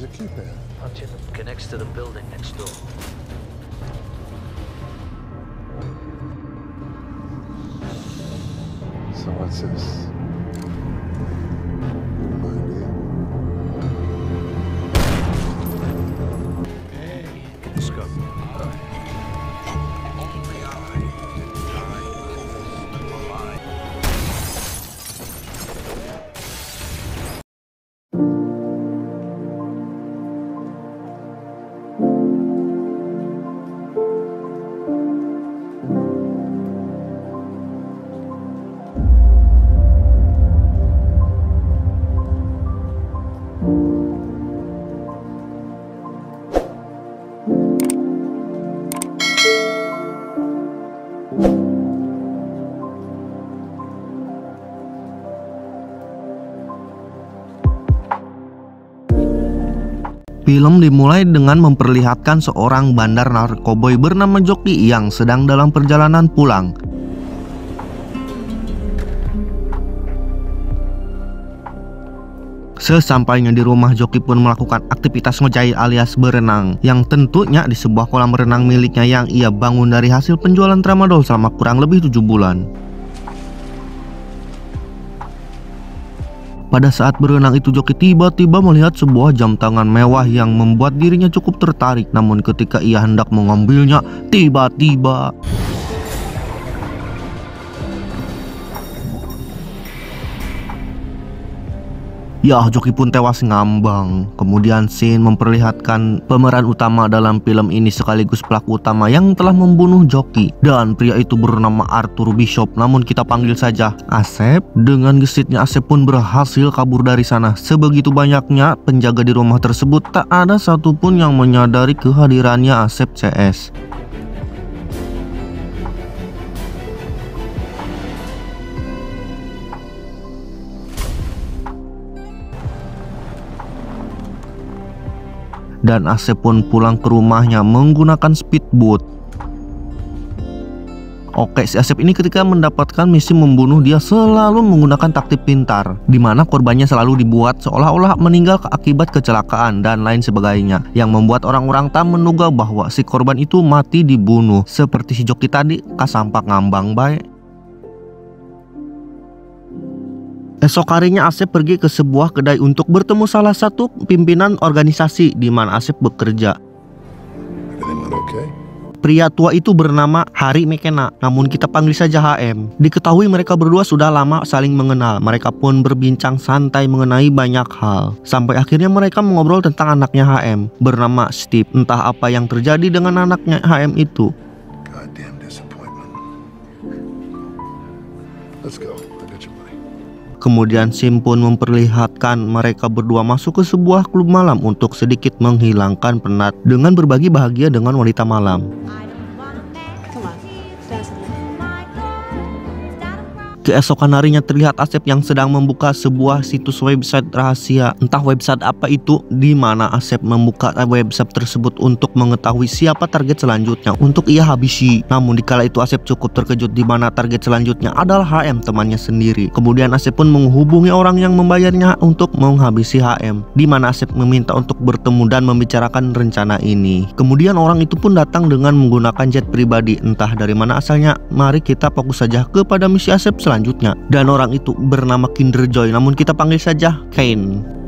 There's a keypad. Punch in connects to the building next door. So what's this? Let's go. Film dimulai dengan memperlihatkan seorang bandar narkoboy bernama Joki yang sedang dalam perjalanan pulang. Sesampainya di rumah, Joki pun melakukan aktivitas ngojai alias berenang, yang tentunya di sebuah kolam renang miliknya yang ia bangun dari hasil penjualan tramadol selama kurang lebih 7 bulan. Pada saat berenang itu, Joki tiba-tiba melihat sebuah jam tangan mewah yang membuat dirinya cukup tertarik. Namun ketika ia hendak mengambilnya, tiba-tiba Joki pun tewas ngambang. Kemudian scene memperlihatkan pemeran utama dalam film ini sekaligus pelaku utama yang telah membunuh Joki, dan pria itu bernama Arthur Bishop, namun kita panggil saja Asep. Dengan gesitnya, Asep pun berhasil kabur dari sana. Sebegitu banyaknya penjaga di rumah tersebut, tak ada satupun yang menyadari kehadirannya Asep CS. Dan Asep pun pulang ke rumahnya menggunakan speedboat. Oke, si Asep ini ketika mendapatkan misi membunuh, dia selalu menggunakan taktik pintar, di mana korbannya selalu dibuat seolah-olah meninggal akibat kecelakaan dan lain sebagainya, yang membuat orang-orang tak menduga bahwa si korban itu mati dibunuh. Seperti si Joki tadi, kasampak ngambang baik. Esok harinya Asep pergi ke sebuah kedai untuk bertemu salah satu pimpinan organisasi di mana Asep bekerja. Pria tua itu bernama Hari Mekena, namun kita panggil saja HM. Diketahui mereka berdua sudah lama saling mengenal. Mereka pun berbincang santai mengenai banyak hal. Sampai akhirnya mereka mengobrol tentang anaknya HM bernama Steve. Entah apa yang terjadi dengan anaknya HM itu. Kemudian Sim pun memperlihatkan mereka berdua masuk ke sebuah klub malam untuk sedikit menghilangkan penat dengan berbagi bahagia dengan wanita malam. Keesokan harinya terlihat Asep yang sedang membuka sebuah situs website rahasia. Entah website apa itu, di mana Asep membuka website tersebut untuk mengetahui siapa target selanjutnya untuk ia habisi. Namun dikala itu Asep cukup terkejut di mana target selanjutnya adalah HM, temannya sendiri. Kemudian Asep pun menghubungi orang yang membayarnya untuk menghabisi HM, di mana Asep meminta untuk bertemu dan membicarakan rencana ini. Kemudian orang itu pun datang dengan menggunakan jet pribadi. Entah dari mana asalnya. Mari kita fokus saja kepada misi Asep selanjutnya, dan orang itu bernama Kinder Joy, namun kita panggil saja Kane.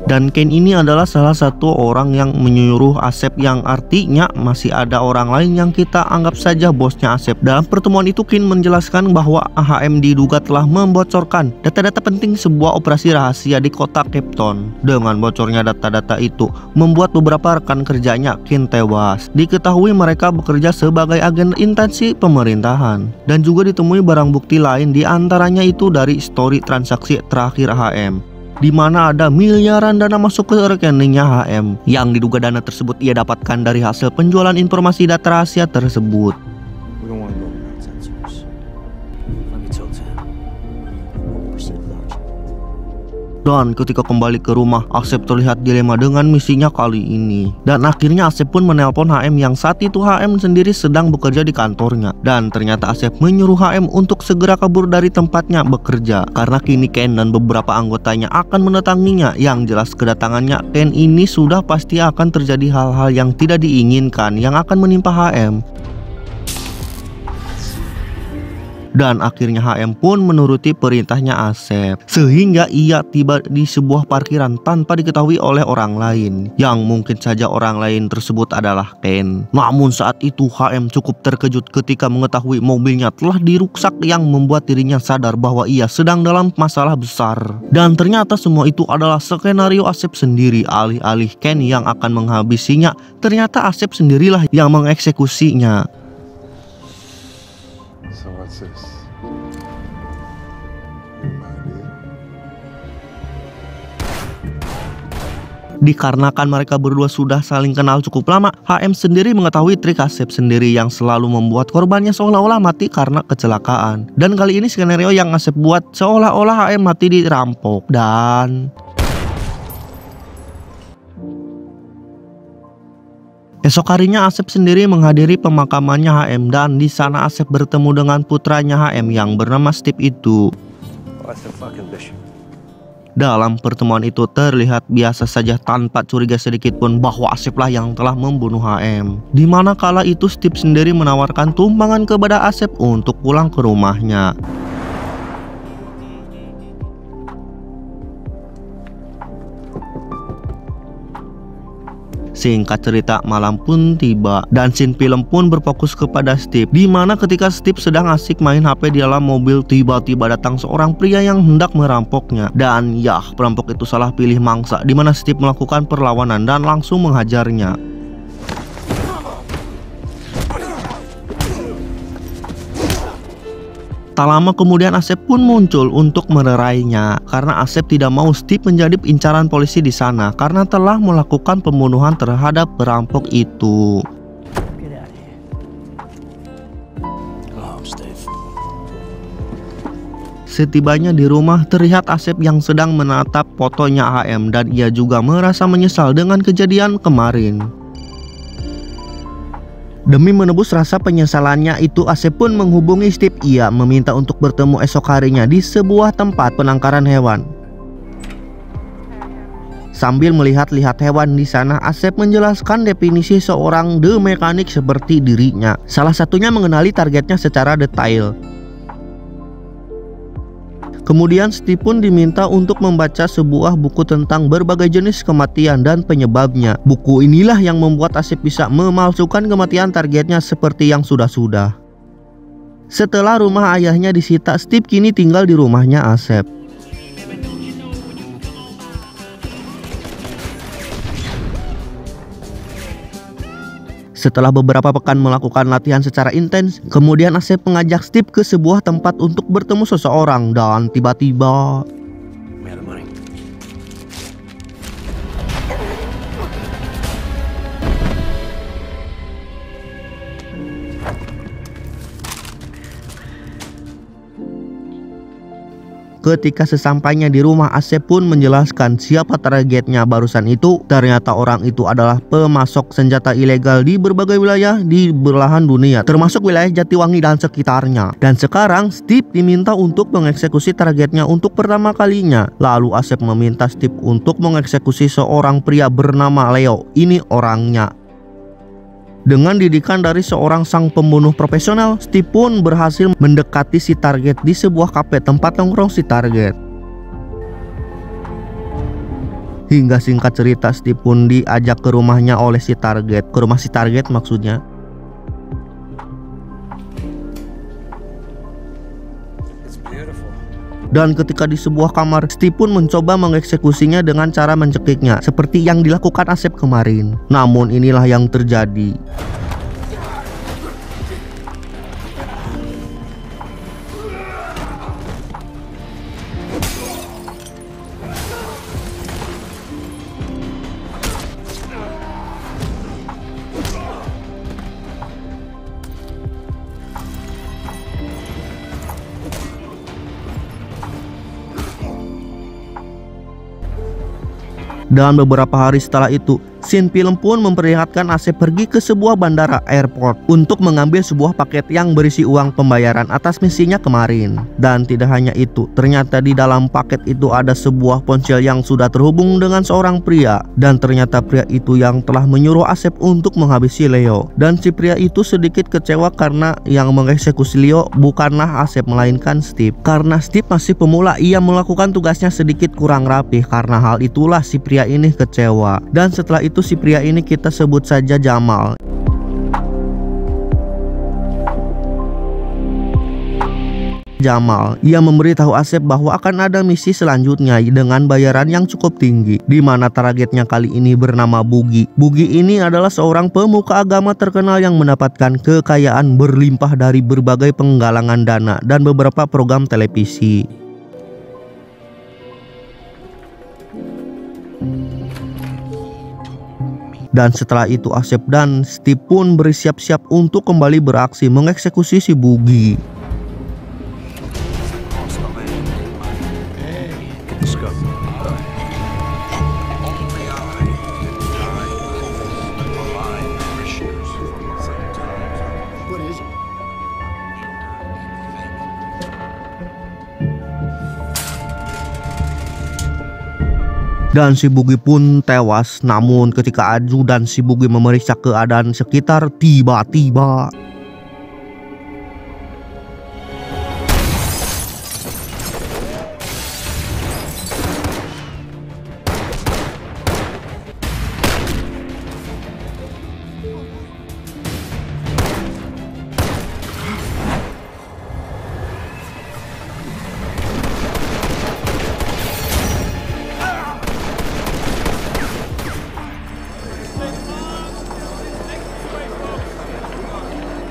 Dan Kane ini adalah salah satu orang yang menyuruh Asep, yang artinya masih ada orang lain yang kita anggap saja bosnya Asep. Dalam pertemuan itu Kane menjelaskan bahwa HM diduga telah membocorkan data-data penting sebuah operasi rahasia di kota Cape Town. Dengan bocornya data-data itu membuat beberapa rekan kerjanya Kane tewas. Diketahui mereka bekerja sebagai agen instansi pemerintahan, dan juga ditemui barang bukti lain, di antaranya itu dari histori transaksi terakhir HM, di mana ada miliaran dana masuk ke rekeningnya HM, yang diduga dana tersebut ia dapatkan dari hasil penjualan informasi data rahasia tersebut. Dan ketika kembali ke rumah, Asep terlihat dilema dengan misinya kali ini. Dan akhirnya Asep pun menelpon HM yang saat itu HM sendiri sedang bekerja di kantornya. Dan ternyata Asep menyuruh HM untuk segera kabur dari tempatnya bekerja, karena kini Ken dan beberapa anggotanya akan mendatanginya. Yang jelas kedatangannya Ken ini sudah pasti akan terjadi hal-hal yang tidak diinginkan yang akan menimpa HM. Dan akhirnya HM pun menuruti perintahnya Asep, sehingga ia tiba di sebuah parkiran tanpa diketahui oleh orang lain, yang mungkin saja orang lain tersebut adalah Ken. Namun saat itu HM cukup terkejut ketika mengetahui mobilnya telah diruksak, yang membuat dirinya sadar bahwa ia sedang dalam masalah besar. Dan ternyata semua itu adalah skenario Asep sendiri. Alih-alih Ken yang akan menghabisinya, ternyata Asep sendirilah yang mengeksekusinya. So what's this? Any idea? Dikarenakan mereka berdua sudah saling kenal cukup lama, HM sendiri mengetahui trik Asep sendiri yang selalu membuat korbannya seolah-olah mati karena kecelakaan. Dan kali ini skenario yang Asep buat seolah-olah HM mati dirampok. Dan esok harinya Asep sendiri menghadiri pemakamannya HM, dan di sana Asep bertemu dengan putranya HM yang bernama Steve itu. Dalam pertemuan itu terlihat biasa saja tanpa curiga sedikit pun bahwa Asep lah yang telah membunuh HM. Dimana kala itu Steve sendiri menawarkan tumpangan kepada Asep untuk pulang ke rumahnya. Singkat cerita, malam pun tiba dan scene film pun berfokus kepada Steve, dimana ketika Steve sedang asik main HP di dalam mobil, tiba-tiba datang seorang pria yang hendak merampoknya. Dan ya, perampok itu salah pilih mangsa, dimana Steve melakukan perlawanan dan langsung menghajarnya. Tak lama kemudian Asep pun muncul untuk melerainya, karena Asep tidak mau Steve menjadi incaran polisi di sana karena telah melakukan pembunuhan terhadap perampok itu. Setibanya di rumah, terlihat Asep yang sedang menatap fotonya HM, dan ia juga merasa menyesal dengan kejadian kemarin. Demi menebus rasa penyesalannya itu, Asep pun menghubungi Steve. Ia meminta untuk bertemu esok harinya di sebuah tempat penangkaran hewan. Sambil melihat-lihat hewan di sana, Asep menjelaskan definisi seorang The Mechanic seperti dirinya. Salah satunya mengenali targetnya secara detail. Kemudian Steve pun diminta untuk membaca sebuah buku tentang berbagai jenis kematian dan penyebabnya. Buku inilah yang membuat Asep bisa memalsukan kematian targetnya seperti yang sudah-sudah. Setelah rumah ayahnya disita, Steve kini tinggal di rumahnya Asep. Setelah beberapa pekan melakukan latihan secara intens, kemudian Asep mengajak Steve ke sebuah tempat untuk bertemu seseorang, dan tiba-tiba ketika sesampainya di rumah, Asep pun menjelaskan siapa targetnya barusan itu. Ternyata orang itu adalah pemasok senjata ilegal di berbagai wilayah di belahan dunia, termasuk wilayah Jatiwangi dan sekitarnya. Dan sekarang Steve diminta untuk mengeksekusi targetnya untuk pertama kalinya. Lalu Asep meminta Steve untuk mengeksekusi seorang pria bernama Leo. Ini orangnya. Dengan didikan dari seorang sang pembunuh profesional, Steve pun berhasil mendekati si target di sebuah kafe tempat nongkrong si target. Hingga singkat cerita, Steve pun diajak ke rumahnya oleh si target, ke rumah si target maksudnya. Dan ketika di sebuah kamar, Steve pun mencoba mengeksekusinya dengan cara mencekiknya, seperti yang dilakukan Asep kemarin. Namun inilah yang terjadi. Dan beberapa hari setelah itu, scene film pun memperlihatkan Asep pergi ke sebuah bandara airport untuk mengambil sebuah paket yang berisi uang pembayaran atas misinya kemarin. Dan tidak hanya itu, ternyata di dalam paket itu ada sebuah ponsel yang sudah terhubung dengan seorang pria. Dan ternyata pria itu yang telah menyuruh Asep untuk menghabisi Leo. Dan si pria itu sedikit kecewa karena yang mengeksekusi Leo bukanlah Asep melainkan Steve. Karena Steve masih pemula, ia melakukan tugasnya sedikit kurang rapi. Karena hal itulah si pria ini kecewa. Dan setelah itu si pria ini kita sebut saja Jamal. Ia memberitahu Asep bahwa akan ada misi selanjutnya dengan bayaran yang cukup tinggi, di mana targetnya kali ini bernama Bugi. Bugi ini adalah seorang pemuka agama terkenal yang mendapatkan kekayaan berlimpah dari berbagai penggalangan dana dan beberapa program televisi. Dan setelah itu Asep dan Steve pun bersiap-siap untuk kembali beraksi mengeksekusi si Bugi. Let's go. Dan si Bugi pun tewas. Namun ketika ajudan si Bugi memeriksa keadaan sekitar, tiba-tiba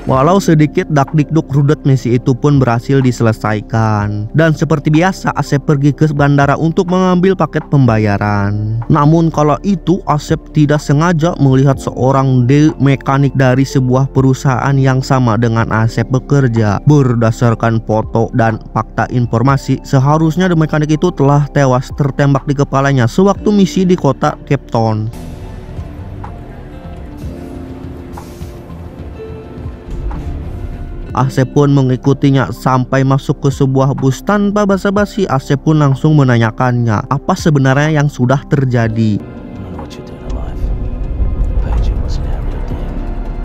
walau sedikit dakdikduk rudet misi itu pun berhasil diselesaikan. Dan seperti biasa Asep pergi ke bandara untuk mengambil paket pembayaran. Namun kala itu Asep tidak sengaja melihat seorang mekanik dari sebuah perusahaan yang sama dengan Asep bekerja. Berdasarkan foto dan fakta informasi, seharusnya mekanik itu telah tewas tertembak di kepalanya sewaktu misi di kota Cape Town. Asep pun mengikutinya sampai masuk ke sebuah bus. Tanpa basa-basi, Asep pun langsung menanyakannya apa sebenarnya yang sudah terjadi.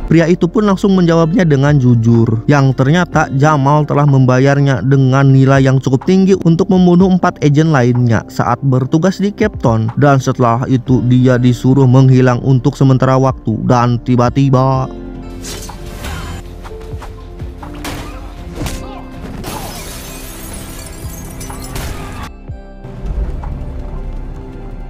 Pria itu pun langsung menjawabnya dengan jujur, yang ternyata Jamal telah membayarnya dengan nilai yang cukup tinggi untuk membunuh 4 agen lainnya saat bertugas di Cape Town. Dan setelah itu dia disuruh menghilang untuk sementara waktu. Dan tiba-tiba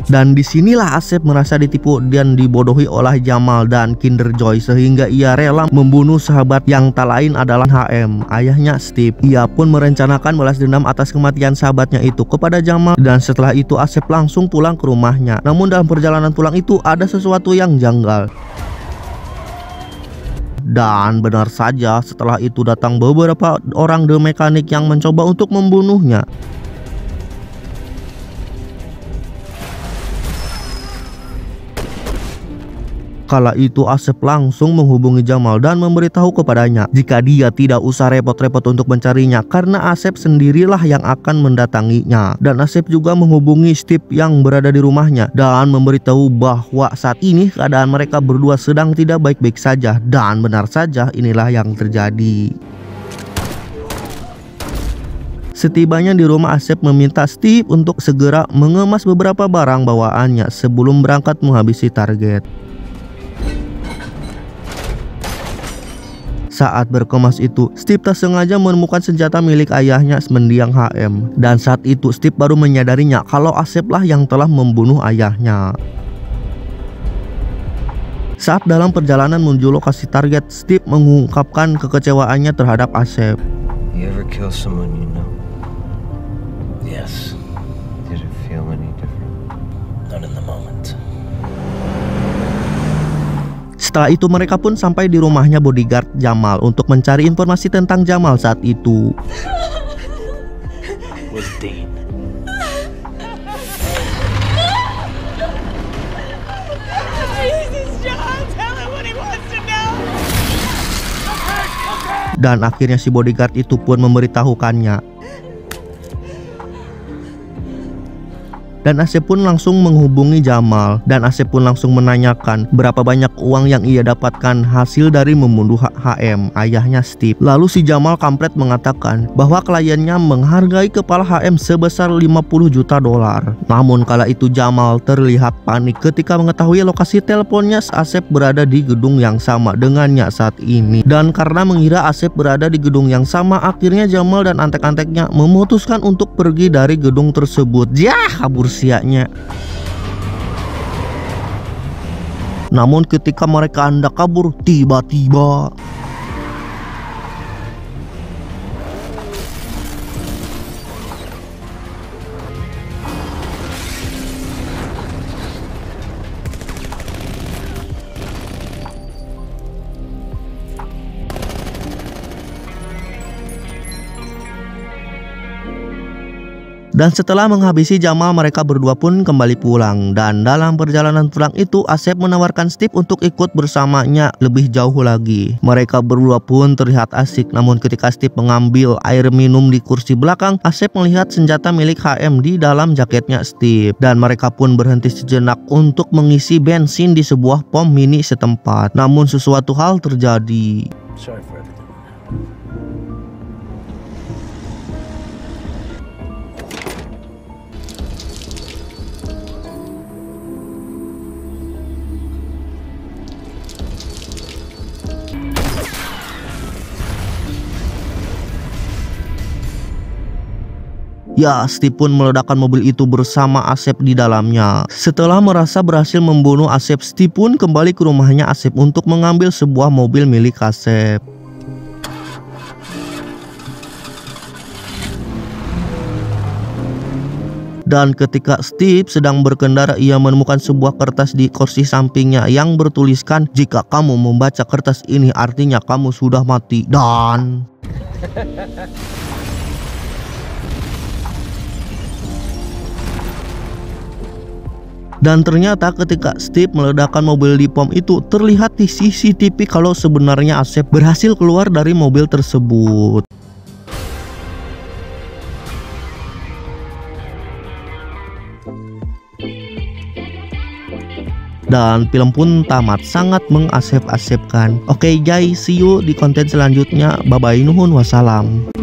dan disinilah Asep merasa ditipu dan dibodohi oleh Jamal dan Kinder Joy, sehingga ia rela membunuh sahabat yang tak lain adalah HM, ayahnya Steve. Ia pun merencanakan balas dendam atas kematian sahabatnya itu kepada Jamal. Dan setelah itu Asep langsung pulang ke rumahnya. Namun dalam perjalanan pulang itu ada sesuatu yang janggal. Dan benar saja, setelah itu datang beberapa orang mekanik yang mencoba untuk membunuhnya. Kala itu Asep langsung menghubungi Jamal dan memberitahu kepadanya jika dia tidak usah repot-repot untuk mencarinya karena Asep sendirilah yang akan mendatanginya. Dan Asep juga menghubungi Steve yang berada di rumahnya dan memberitahu bahwa saat ini keadaan mereka berdua sedang tidak baik-baik saja. Dan benar saja, inilah yang terjadi. Setibanya di rumah, Asep meminta Steve untuk segera mengemas beberapa barang bawaannya sebelum berangkat menghabisi target. Saat berkemas itu, Steve tak sengaja menemukan senjata milik ayahnya mendiang HM. Dan saat itu Steve baru menyadarinya kalau Asep lah yang telah membunuh ayahnya. Saat dalam perjalanan menuju lokasi target, Steve mengungkapkan kekecewaannya terhadap Asep. You ever kill someone you know? Yes. Did it feel any different? Not in the moment. Setelah itu mereka pun sampai di rumahnya bodyguard Jamal untuk mencari informasi tentang Jamal saat itu. Was Dean. Dan akhirnya si bodyguard itu pun memberitahukannya. Dan Asep pun langsung menghubungi Jamal, dan Asep pun langsung menanyakan berapa banyak uang yang ia dapatkan hasil dari membunuh HM, ayahnya Steve. Lalu si Jamal kampret mengatakan bahwa kliennya menghargai kepala HM sebesar 50 juta dolar. Namun kala itu Jamal terlihat panik ketika mengetahui lokasi teleponnya Asep berada di gedung yang sama dengannya saat ini. Dan karena mengira Asep berada di gedung yang sama, akhirnya Jamal dan antek-anteknya memutuskan untuk pergi dari gedung tersebut. Yah, kabur sianya. Namun ketika mereka hendak kabur, tiba-tiba dan setelah menghabisi Jamal, mereka berdua pun kembali pulang. Dan dalam perjalanan pulang itu, Asep menawarkan Steve untuk ikut bersamanya lebih jauh lagi. Mereka berdua pun terlihat asik. Namun ketika Steve mengambil air minum di kursi belakang, Asep melihat senjata milik HM di dalam jaketnya Steve. Dan mereka pun berhenti sejenak untuk mengisi bensin di sebuah pom mini setempat. Namun sesuatu hal terjadi. Sorry for everything. Ya, Steve pun meledakkan mobil itu bersama Asep di dalamnya. Setelah merasa berhasil membunuh Asep, Steve pun kembali ke rumahnya Asep untuk mengambil sebuah mobil milik Asep. Dan ketika Steve sedang berkendara, ia menemukan sebuah kertas di kursi sampingnya yang bertuliskan, "Jika kamu membaca kertas ini, artinya kamu sudah mati." Dan ternyata ketika Steve meledakkan mobil di pom itu, terlihat di CCTV kalau sebenarnya Asep berhasil keluar dari mobil tersebut. Dan film pun tamat, sangat mengasep-asepkan. Oke guys, see you di konten selanjutnya. Bye bye, nuhun, wassalam.